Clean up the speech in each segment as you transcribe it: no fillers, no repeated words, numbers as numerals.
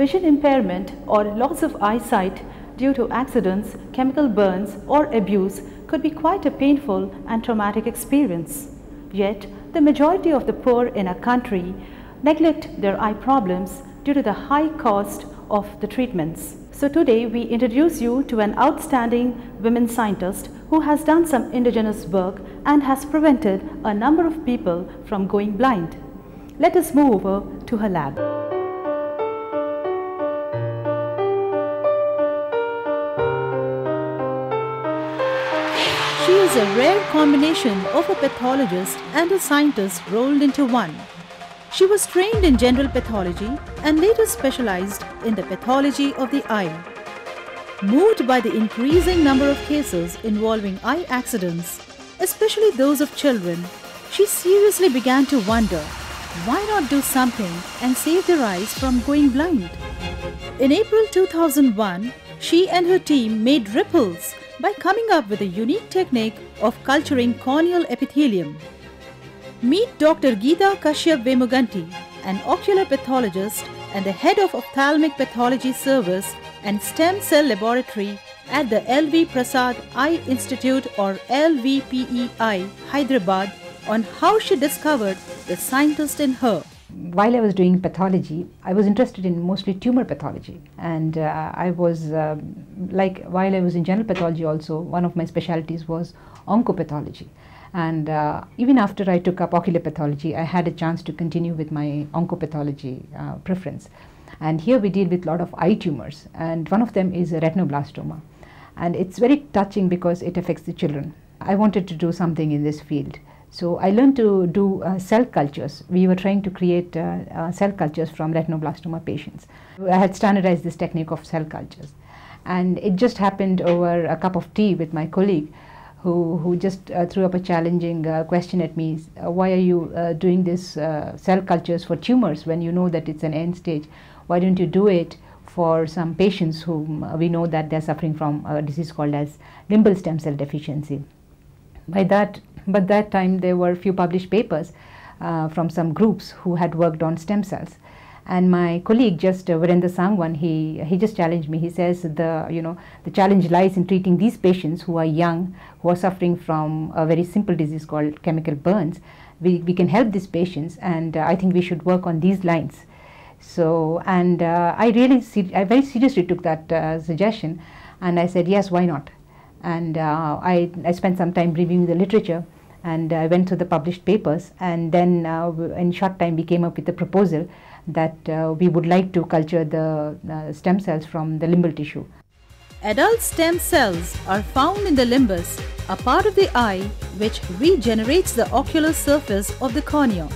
Vision impairment or loss of eyesight due to accidents, chemical burns or abuse could be quite a painful and traumatic experience. Yet, the majority of the poor in our country neglect their eye problems due to the high cost of the treatments. So today we introduce you to an outstanding women scientist who has done some indigenous work and has prevented a number of people from going blind. Let us move over to her lab. She is a rare combination of a pathologist and a scientist rolled into one. She was trained in general pathology and later specialized in the pathology of the eye. Moved by the increasing number of cases involving eye accidents, especially those of children, she seriously began to wonder, why not do something and save their eyes from going blind? In April 2001, she and her team made ripples by coming up with a unique technique of culturing corneal epithelium. Meet Dr. Geeta Kashyap Vemuganti, an ocular pathologist and the head of Ophthalmic Pathology Service and Stem Cell Laboratory at the L.V. Prasad Eye Institute or LVPEI, Hyderabad, on how she discovered the scientist in her. While I was doing pathology, I was interested in mostly tumor pathology, and I was while I was in general pathology also, one of my specialties was oncopathology. And even after I took up ocular pathology, I had a chance to continue with my oncopathology preference. And here we deal with a lot of eye tumors, and one of them is a retinoblastoma. And it's very touching because it affects the children. I wanted to do something in this field. So I learned to do cell cultures. We were trying to create cell cultures from retinoblastoma patients. I had standardized this technique of cell cultures. And it just happened over a cup of tea with my colleague who just threw up a challenging question at me. Why are you doing this cell cultures for tumors when you know that it's an end stage? Why don't you do it for some patients whom we know that they're suffering from a disease called as limbal stem cell deficiency? By that time there were a few published papers from some groups who had worked on stem cells. And my colleague, just Virendra Sangwan, he just challenged me. He says the challenge lies in treating these patients who are young, who are suffering from a very simple disease called chemical burns. We can help these patients, and I think we should work on these lines. So, and I very seriously took that suggestion, and I said yes, why not? And I spent some time reviewing the literature, and I went through the published papers, and then in short time we came up with a proposal that we would like to culture the stem cells from the limbal tissue. Adult stem cells are found in the limbus, a part of the eye which regenerates the ocular surface of the cornea.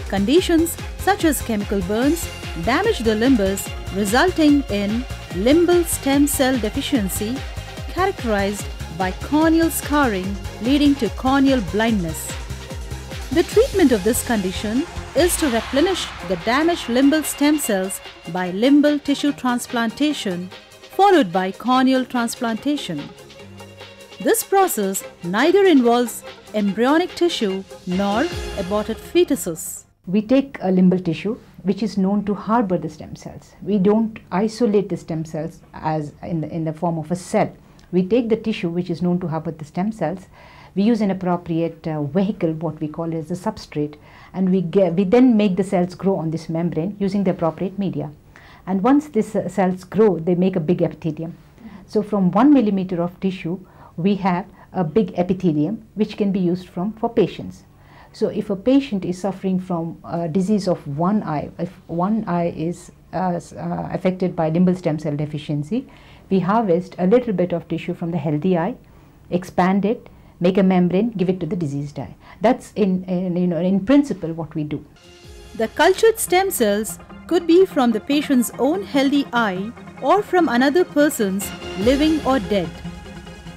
Conditions such as chemical burns damage the limbus, resulting in limbal stem cell deficiency, characterized by corneal scarring leading to corneal blindness. The treatment of this condition is to replenish the damaged limbal stem cells by limbal tissue transplantation, followed by corneal transplantation. This process neither involves embryonic tissue nor aborted fetuses. We take a limbal tissue which is known to harbor the stem cells. We don't isolate the stem cells as in the form of a cell. We take the tissue which is known to harbor the stem cells. We use an appropriate vehicle, what we call as a substrate, and we then make the cells grow on this membrane using the appropriate media. And once these cells grow, they make a big epithelium. So from 1 millimeter of tissue, we have a big epithelium which can be used for patients. So if a patient is suffering from a disease of one eye, if one eye is affected by limbal stem cell deficiency, we harvest a little bit of tissue from the healthy eye, expand it, make a membrane, give it to the diseased eye. That's in principle what we do. The cultured stem cells could be from the patient's own healthy eye or from another person's, living or dead.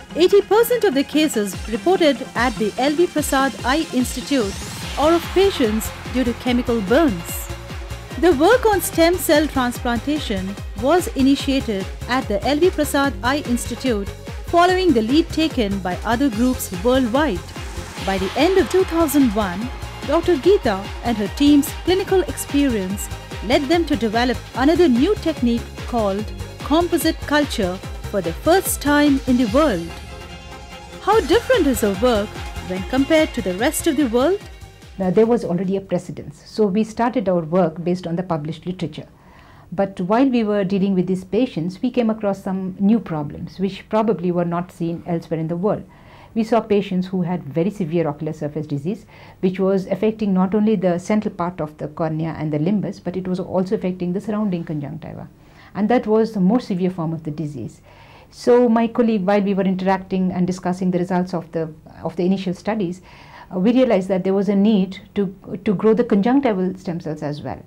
80% of the cases reported at the L.V. Prasad Eye Institute are of patients due to chemical burns. The work on stem cell transplantation was initiated at the L.V. Prasad Eye Institute following the lead taken by other groups worldwide. By the end of 2001, Dr. Geeta and her team's clinical experience led them to develop another new technique called composite culture for the first time in the world. How different is her work when compared to the rest of the world? Now, there was already a precedence, so we started our work based on the published literature. But while we were dealing with these patients, we came across some new problems which probably were not seen elsewhere in the world. We saw patients who had very severe ocular surface disease, which was affecting not only the central part of the cornea and the limbus, but it was also affecting the surrounding conjunctiva. And that was the more severe form of the disease. So my colleague, while we were interacting and discussing the results of the initial studies, we realized that there was a need to grow the conjunctival stem cells as well.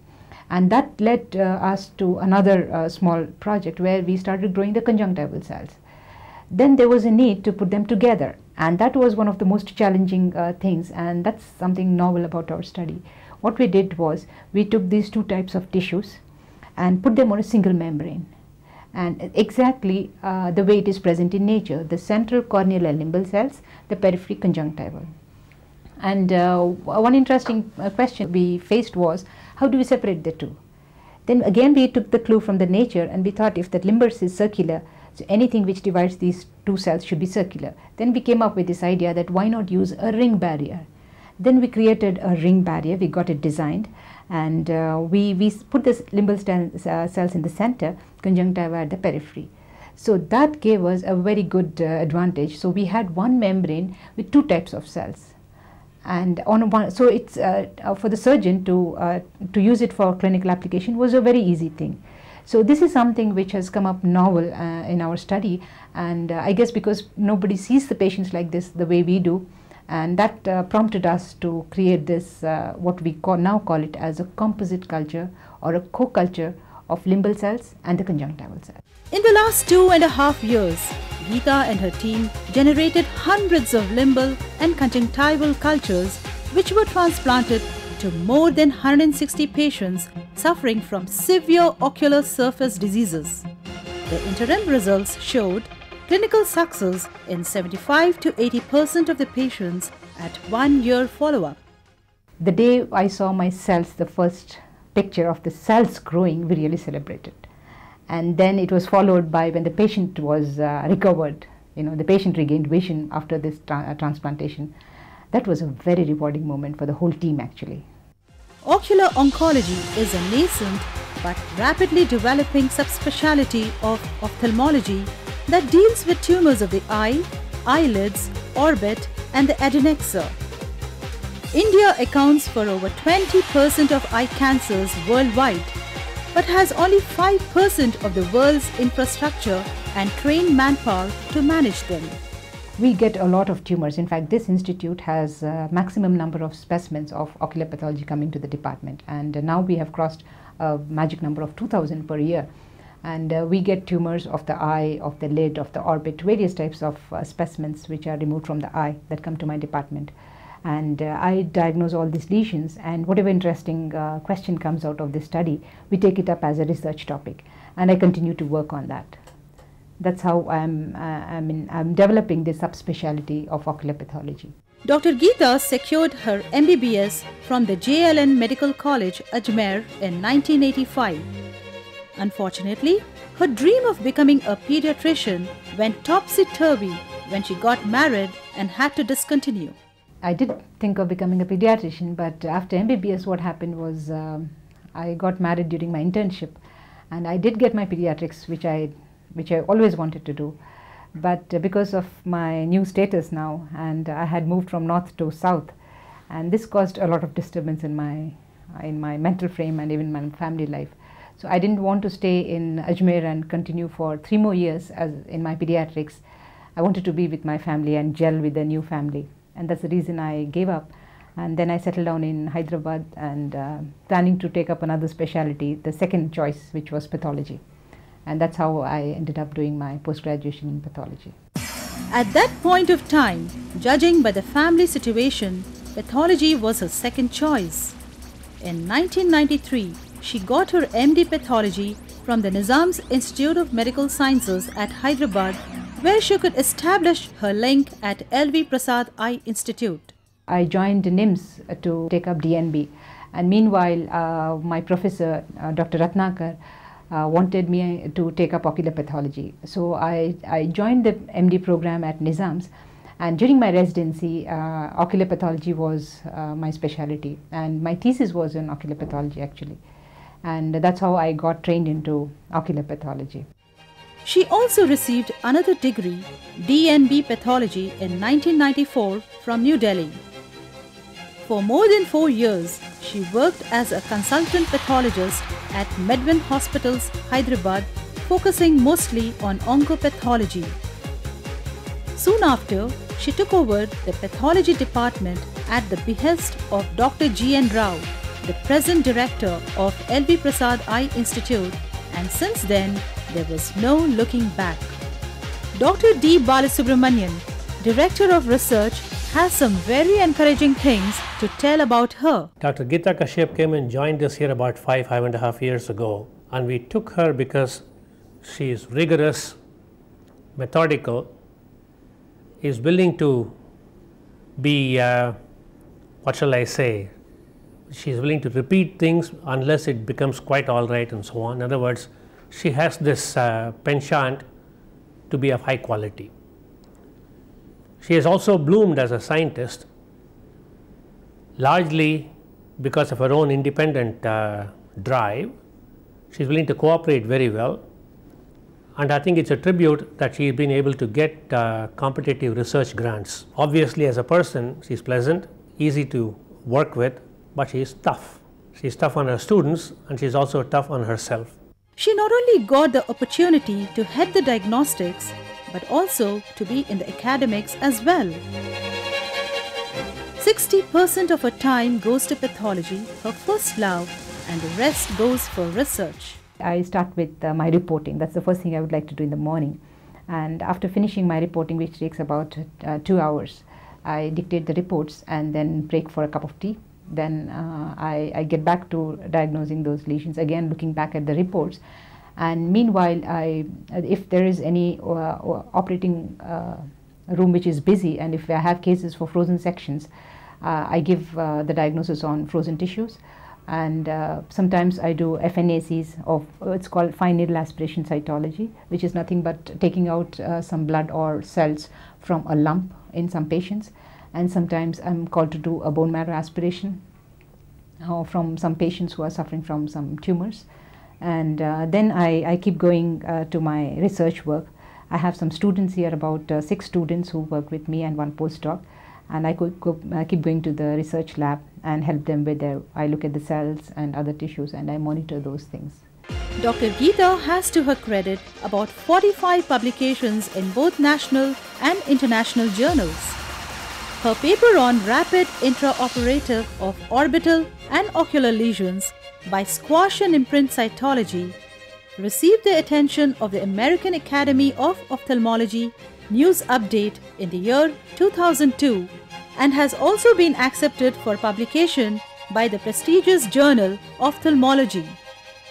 And that led us to another small project where we started growing the conjunctival cells. Then there was a need to put them together, and that was one of the most challenging things, and that's something novel about our study. What we did was we took these two types of tissues and put them on a single membrane, and exactly the way it is present in nature, the central corneal and limbal cells, the periphery conjunctival. And one interesting question we faced was, how do we separate the two? Then again we took the clue from the nature, and we thought if the limbus is circular, so anything which divides these two cells should be circular. Then we came up with this idea that why not use a ring barrier? Then we created a ring barrier, we got it designed, and we put the limbal cells in the center, conjunctiva at the periphery. So that gave us a very good advantage. So we had one membrane with two types of cells. And on one, so it's for the surgeon to use it for clinical application was a very easy thing. So this is something which has come up novel in our study, and I guess because nobody sees the patients like this the way we do, and that prompted us to create this what we now call it as a composite culture or a co-culture of limbal cells and the conjunctival cells. In the last 2.5 years, Geeta and her team generated hundreds of limbal and conjunctival cultures which were transplanted to more than 160 patients suffering from severe ocular surface diseases. The interim results showed clinical success in 75 to 80% of the patients at 1 year follow-up. The day I saw my cells, the first picture of the cells growing, we really celebrated. And then it was followed by when the patient was recovered, the patient regained vision after this transplantation. That was a very rewarding moment for the whole team actually. Ocular oncology is a nascent but rapidly developing subspecialty of ophthalmology that deals with tumors of the eye, eyelids, orbit and the adnexa. India accounts for over 20% of eye cancers worldwide, but has only 5% of the world's infrastructure and trained manpower to manage them. We get a lot of tumors. In fact, this institute has a maximum number of specimens of ocular pathology coming to the department, and now we have crossed a magic number of 2,000 per year. And we get tumors of the eye, of the lid, of the orbit, various types of specimens which are removed from the eye that come to my department. And I diagnose all these lesions, and whatever interesting question comes out of this study, we take it up as a research topic, and I continue to work on that. That's how I'm developing this subspecialty of ocular pathology. Dr. Geeta secured her MBBS from the JLN Medical College, Ajmer in 1985. Unfortunately, her dream of becoming a pediatrician went topsy-turvy when she got married and had to discontinue. I did think of becoming a pediatrician, but after MBBS what happened was I got married during my internship, and I did get my pediatrics, which I always wanted to do. But because of my new status now, and I had moved from north to south, and this caused a lot of disturbance in my mental frame and even my family life. So I didn't want to stay in Ajmer and continue for 3 more years as in my pediatrics. I wanted to be with my family and gel with the new family. And that's the reason I gave up. And then I settled down in Hyderabad and planning to take up another specialty, the second choice, which was pathology. And that's how I ended up doing my post-graduation in pathology. At that point of time, judging by the family situation, pathology was her second choice. In 1993, she got her MD Pathology from the Nizam's Institute of Medical Sciences at Hyderabad, where she could establish her link at LV Prasad Eye Institute. I joined NIMS to take up DNB, And meanwhile, my professor, Dr. Ratnakar, wanted me to take up ocular pathology. So I joined the MD program at Nizam's, and during my residency, ocular pathology was my specialty, and my thesis was in ocular pathology actually. And that's how I got trained into ocular pathology. She also received another degree, DNB Pathology, in 1994 from New Delhi. For more than 4 years, she worked as a consultant pathologist at Medwin Hospitals, Hyderabad, focusing mostly on oncopathology. Soon after, she took over the pathology department at the behest of Dr. G.N. Rao, the present director of L.V. Prasad Eye Institute, and since then, there was no looking back. Dr. D. Balasubramanian, Director of Research, has some very encouraging things to tell about her. Dr. Geeta Kashyap came and joined us here about 5.5 years ago, and we took her because she is rigorous, methodical, is willing to be, what shall I say, she is willing to repeat things unless it becomes quite all right and so on. In other words, she has this penchant to be of high quality. She has also bloomed as a scientist, largely because of her own independent drive. She is willing to cooperate very well, and I think it's a tribute that she has been able to get competitive research grants. Obviously, as a person, she is pleasant, easy to work with, but she is tough. She is tough on her students, and she is also tough on herself. She not only got the opportunity to head the diagnostics, but also to be in the academics as well. 60% of her time goes to pathology, her first love, and the rest goes for research. I start with my reporting. That's the first thing I would like to do in the morning. And after finishing my reporting, which takes about 2 hours, I dictate the reports and then break for a cup of tea. Then I get back to diagnosing those lesions, again looking back at the reports. And meanwhile, if there is any operating room which is busy, and if I have cases for frozen sections, I give the diagnosis on frozen tissues. And sometimes I do FNACs of, it's called fine needle aspiration cytology, which is nothing but taking out some blood or cells from a lump in some patients. And sometimes I'm called to do a bone marrow aspiration from some patients who are suffering from some tumors. And then I keep going to my research work. I have some students here, about 6 students who work with me and 1 postdoc. And I keep going to the research lab and help them with I look at the cells and other tissues and I monitor those things. Dr. Geeta has to her credit about 45 publications in both national and international journals. Her paper on rapid intraoperative of orbital and ocular lesions by squash and imprint cytology received the attention of the American Academy of Ophthalmology News Update in the year 2002 and has also been accepted for publication by the prestigious journal Ophthalmology.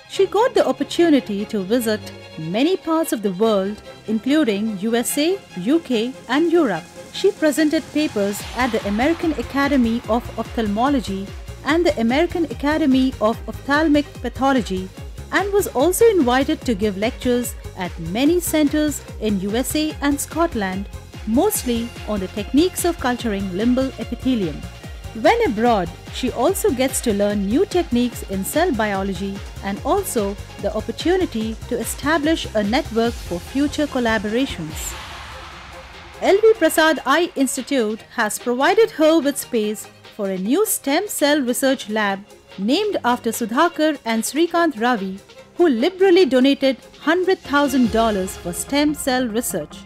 She got the opportunity to visit many parts of the world, including USA, UK and Europe. She presented papers at the American Academy of Ophthalmology and the American Academy of Ophthalmic Pathology, and was also invited to give lectures at many centers in USA and Scotland, mostly on the techniques of culturing limbal epithelium. When abroad, she also gets to learn new techniques in cell biology and also the opportunity to establish a network for future collaborations. L.V. Prasad Eye Institute has provided her with space for a new stem cell research lab named after Sudhakar and Srikant Ravi, who liberally donated $100,000 for stem cell research.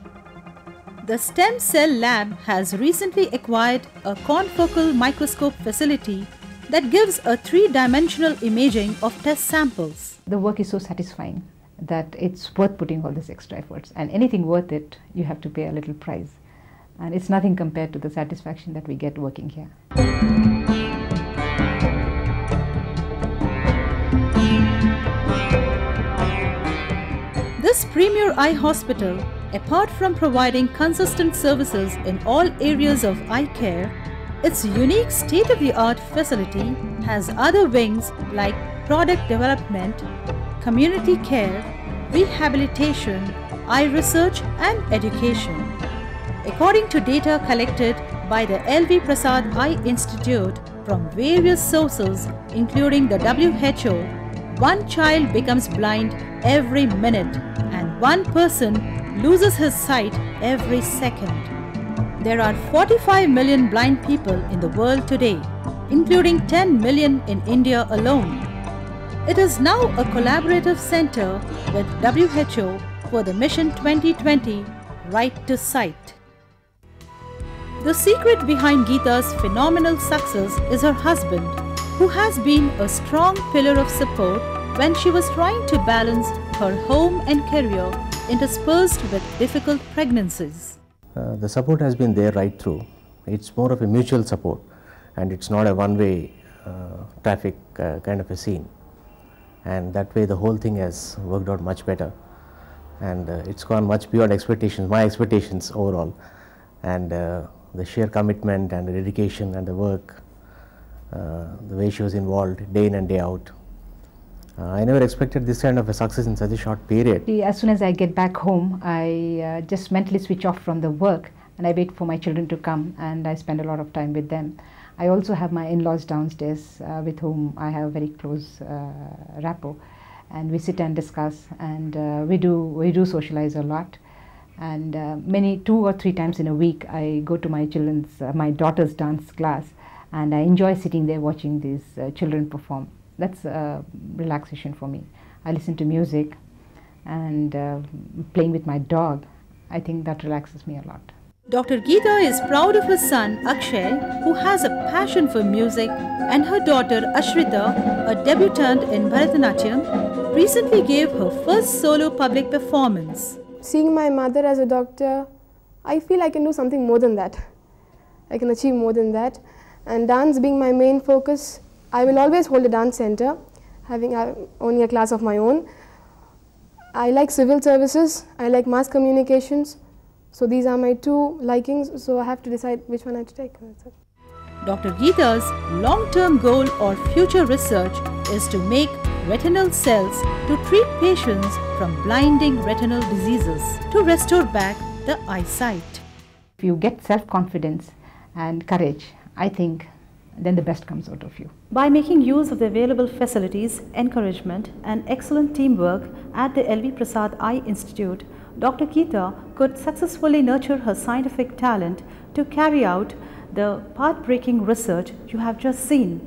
The Stem Cell Lab has recently acquired a confocal microscope facility that gives a 3-dimensional imaging of test samples. The work is so satisfying that it's worth putting all this extra efforts, and anything worth it, you have to pay a little price. And it's nothing compared to the satisfaction that we get working here. This premier eye hospital, apart from providing consistent services in all areas of eye care, Its unique state-of-the-art facility has other wings like product development, community care, rehabilitation, eye research and education. According to data collected by the L.V. Prasad Eye Institute from various sources including the WHO, one child becomes blind every minute and one person loses his sight every second. There are 45 million blind people in the world today, including 10 million in India alone. It is now a collaborative center with WHO for the Mission 2020 Right to Sight. The secret behind Geeta's phenomenal success is her husband, who has been a strong pillar of support when she was trying to balance her home and career interspersed with difficult pregnancies. The support has been there right through. It's more of a mutual support and it's not a one-way traffic kind of a scene. And that way the whole thing has worked out much better. And it's gone much beyond expectations, my expectations overall. And the sheer commitment and the dedication and the work, the way she was involved day in and day out. I never expected this kind of a success in such a short period. As soon as I get back home, I just mentally switch off from the work and I wait for my children to come and I spend a lot of time with them. I also have my in-laws downstairs with whom I have a very close rapport, and we sit and discuss, and we do socialize a lot. And 2 or 3 times in a week I go to my daughter's dance class, and I enjoy sitting there watching these children perform. That's relaxation for me. I listen to music and playing with my dog. I think that relaxes me a lot. Dr. Geeta is proud of her son Akshay, who has a passion for music, and her daughter Ashrita, a debutante in Bharatanatyam, recently gave her first solo public performance. Seeing my mother as a doctor, I feel I can do something more than that. I can achieve more than that. And dance being my main focus, I will always hold a dance center, having only a class of my own. I like civil services, I like mass communications. So these are my 2 likings, so I have to decide which one I have to take. Dr. Geeta's long-term goal or future research is to make retinal cells to treat patients from blinding retinal diseases to restore back the eyesight. If you get self-confidence and courage, I think then the best comes out of you. By making use of the available facilities, encouragement and excellent teamwork at the L.V. Prasad Eye Institute, Dr. Geeta could successfully nurture her scientific talent to carry out the path-breaking research you have just seen.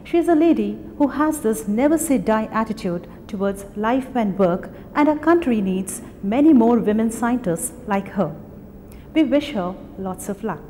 She is a lady who has this never-say-die attitude towards life and work, and our country needs many more women scientists like her. We wish her lots of luck.